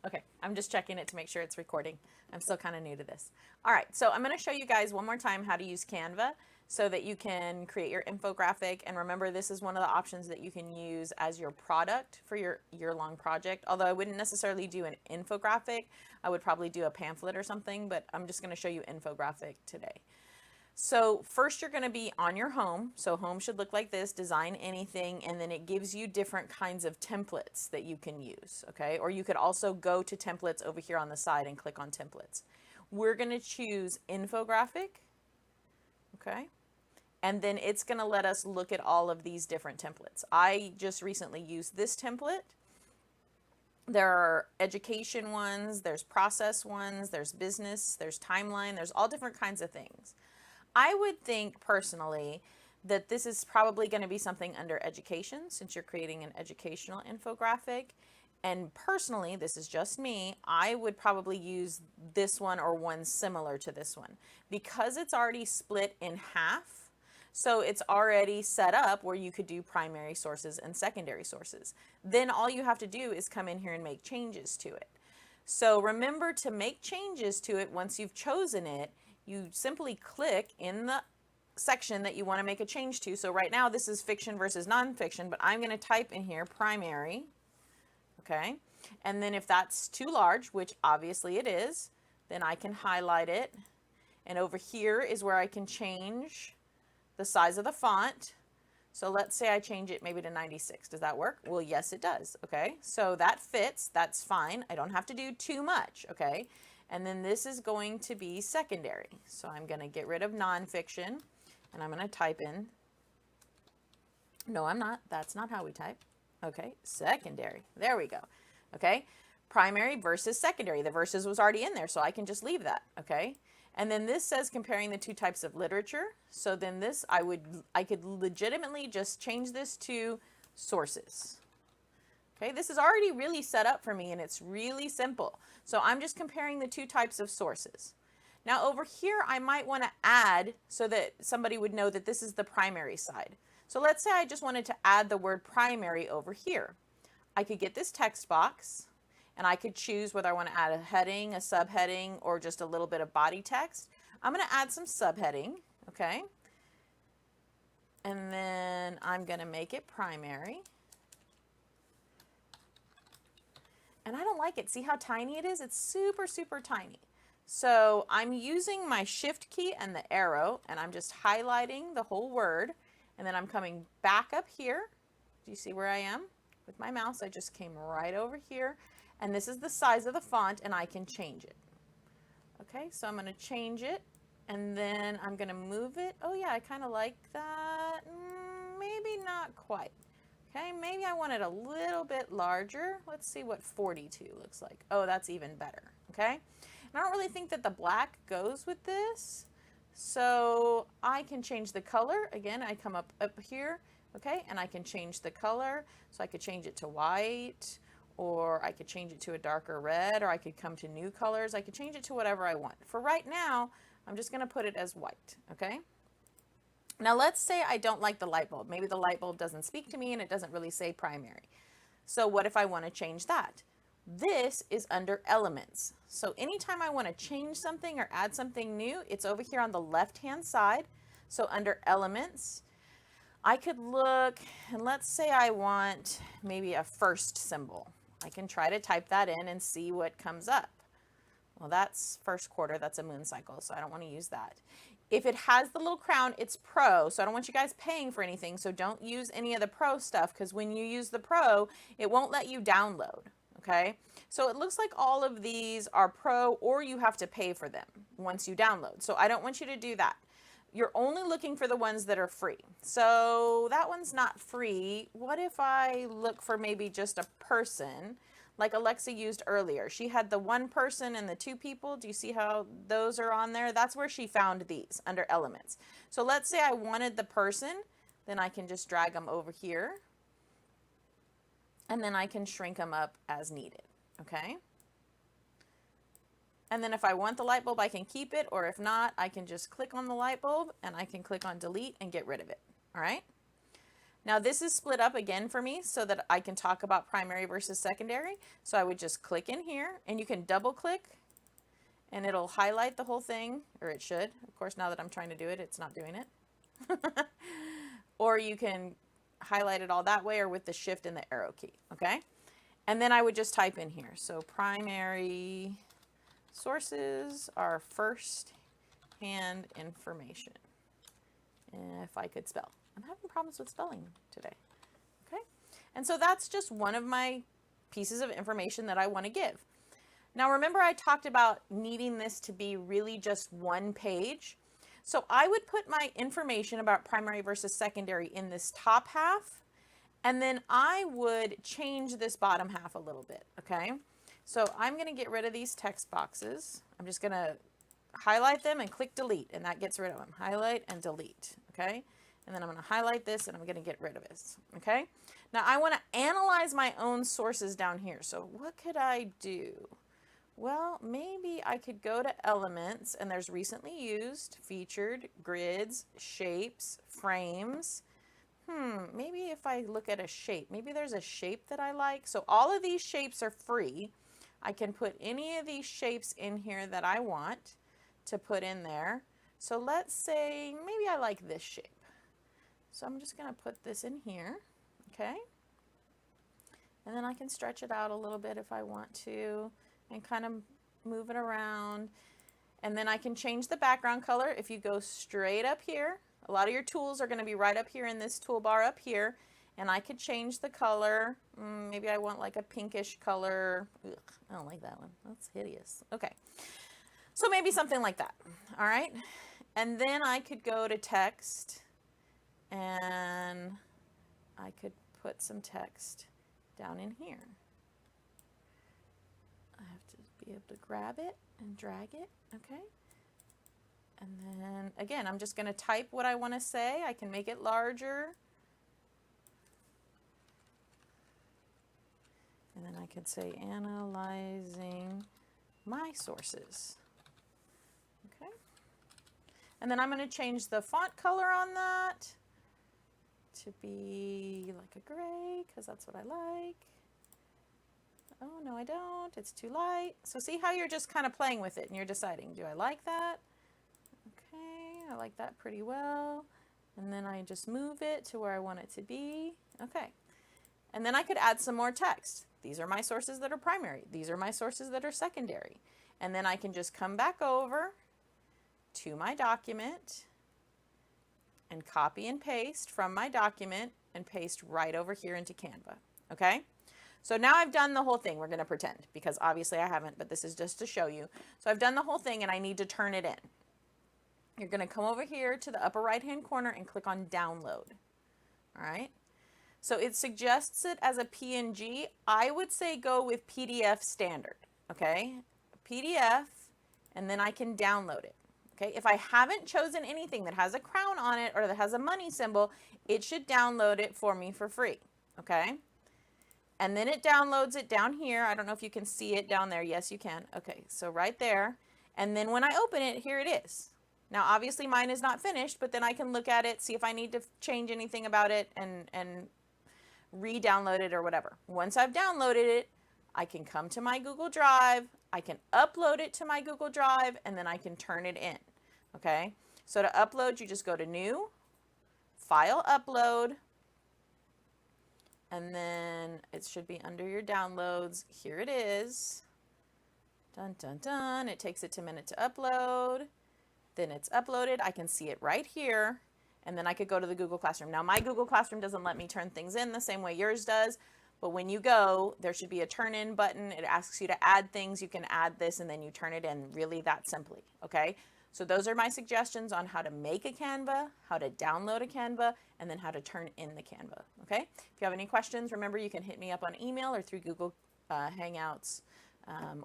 Okay, I'm just checking it to make sure it's recording. I'm still kind of new to this. All right, so I'm going to show you guys one more time how to use Canva so that you can create your infographic. And remember, this is one of the options that you can use as your product for your year-long project. Although I wouldn't necessarily do an infographic, I would probably do a pamphlet or something, but I'm just going to show you infographic today. So first you're going to be on your home. So home should look like this, design anything, and then it gives you different kinds of templates that you can use, okay? Or you could also go to templates over here on the side and click on templates. We're going to choose infographic, okay? And then it's going to let us look at all of these different templates. I just recently used this template. There are education ones, there's process ones, there's business, there's timeline, there's all different kinds of things. I would think personally that this is probably going to be something under education since you're creating an educational infographic. And personally, this is just me, I would probably use this one or one similar to this one because it's already split in half. So it's already set up where you could do primary sources and secondary sources. Then all you have to do is come in here and make changes to it. So remember to make changes to it once you've chosen it. You simply click in the section that you want to make a change to. So right now this is fiction versus nonfiction, but I'm going to type in here primary, okay? And then if that's too large, which obviously it is, then I can highlight it. And over here is where I can change the size of the font. So let's say I change it maybe to 96. Does that work? Well, yes, it does. Okay, so that fits. That's fine. I don't have to do too much. Okay, and then this is going to be secondary. So I'm going to get rid of nonfiction and I'm going to type in. No, I'm not. That's not how we type. Okay, secondary. There we go. Okay, primary versus secondary. The verses was already in there, so I can just leave that. Okay. And then this says comparing the two types of literature. So then this, I could legitimately just change this to sources. Okay, this is already really set up for me and it's really simple. So I'm just comparing the two types of sources. Now over here, I might want to add so that somebody would know that this is the primary side. So let's say I just wanted to add the word primary over here. I could get this text box and I could choose whether I want to add a heading, a subheading, or just a little bit of body text. I'm going to add some subheading, okay? And then I'm going to make it primary. And I don't like it. See how tiny it is? It's super, super tiny. So I'm using my shift key and the arrow, and I'm just highlighting the whole word. And then I'm coming back up here. Do you see where I am? With my mouse, I just came right over here. And this is the size of the font, and I can change it. Okay, so I'm going to change it, and then I'm going to move it. Oh yeah, I kind of like that. Maybe not quite. Okay, maybe I want it a little bit larger. Let's see what 42 looks like. Oh, that's even better. Okay, and I don't really think that the black goes with this, so I can change the color. Again, I come up here, okay, and I can change the color. So I could change it to white, or I could change it to a darker red, or I could come to new colors. I could change it to whatever I want. For right now, I'm just going to put it as white, okay? Now let's say I don't like the light bulb. Maybe the light bulb doesn't speak to me and it doesn't really say primary. So what if I want to change that? This is under elements. So anytime I want to change something or add something new, it's over here on the left-hand side. So under elements, I could look, and let's say I want maybe a first symbol. I can try to type that in and see what comes up. Well, that's first quarter, that's a moon cycle, so I don't want to use that. If it has the little crown, it's pro, so I don't want you guys paying for anything, so don't use any of the pro stuff, because when you use the pro, it won't let you download, okay? So it looks like all of these are pro, or you have to pay for them once you download, so I don't want you to do that. You're only looking for the ones that are free. So that one's not free. What if I look for maybe just a person, like Alexa used earlier? She had the one person and the two people. Do you see how those are on there? That's where she found these, under elements. So let's say I wanted the person, then I can just drag them over here. And then I can shrink them up as needed, okay? And then if I want the light bulb, I can keep it, or if not, I can just click on the light bulb and I can click on delete and get rid of it. All right. Now this is split up again for me so that I can talk about primary versus secondary. So I would just click in here, and you can double click and it'll highlight the whole thing, or it should. Of course, now that I'm trying to do it, it's not doing it. Or you can highlight it all that way, or with the shift and the arrow key, okay? And then I would just type in here. So primary sources are first-hand information. If I could spell. I'm having problems with spelling today, okay? And so that's just one of my pieces of information that I want to give. Now remember, I talked about needing this to be really just one page. So I would put my information about primary versus secondary in this top half, and then I would change this bottom half a little bit, okay? So I'm going to get rid of these text boxes. I'm just going to highlight them and click delete, and that gets rid of them. Highlight and delete, okay? And then I'm going to highlight this, and I'm going to get rid of this, okay? Now I want to analyze my own sources down here. So what could I do? Well, maybe I could go to elements, and there's recently used, featured, grids, shapes, frames. Maybe if I look at a shape, maybe there's a shape that I like. So all of these shapes are free. I can put any of these shapes in here that I want to put in there. So let's say maybe I like this shape. So I'm just going to put this in here, okay? And then I can stretch it out a little bit if I want to, and kind of move it around. And then I can change the background color. If you go straight up here, a lot of your tools are going to be right up here in this toolbar up here, and I could change the color. Maybe I want like a pinkish color. Ugh, I don't like that one. That's hideous. Okay, so maybe something like that. All right, and then I could go to text, and I could put some text down in here. I have to be able to grab it and drag it, okay? And then again, I'm just going to type what I want to say. I can make it larger. And then I could say analyzing my sources. Okay. And then I'm going to change the font color on that to be like a gray, because that's what I like. Oh, no, I don't. It's too light. So see how you're just kind of playing with it and you're deciding, do I like that? Okay, I like that pretty well. And then I just move it to where I want it to be. Okay. And then I could add some more text. These are my sources that are primary. These are my sources that are secondary. And then I can just come back over to my document and copy and paste from my document and paste right over here into Canva. Okay? So now I've done the whole thing. We're going to pretend, because obviously I haven't, but this is just to show you. So I've done the whole thing, and I need to turn it in. You're going to come over here to the upper right-hand corner and click on download. All right? So it suggests it as a PNG. I would say go with PDF standard, okay? PDF, and then I can download it, okay? If I haven't chosen anything that has a crown on it or that has a money symbol, it should download it for me for free, okay? And then it downloads it down here. I don't know if you can see it down there. Yes, you can. Okay, so right there. And then when I open it, here it is. Now, obviously mine is not finished, but then I can look at it, see if I need to change anything about it, and re-download it or whatever. Once I've downloaded it, I can come to my Google Drive, I can upload it to my Google Drive, and then I can turn it in, okay? So to upload, you just go to New, File Upload, and then it should be under your downloads. Here it is. Dun, dun, dun. It takes it a minute to upload. Then it's uploaded. I can see it right here. And then I could go to the Google Classroom. Now, my Google Classroom doesn't let me turn things in the same way yours does. But when you go, there should be a turn in button. It asks you to add things. You can add this, and then you turn it in really that simply. Okay? So those are my suggestions on how to make a Canva, how to download a Canva, and then how to turn in the Canva. Okay? If you have any questions, remember you can hit me up on email or through Google Hangouts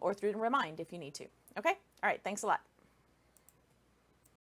or through Remind if you need to. Okay? All right. Thanks a lot.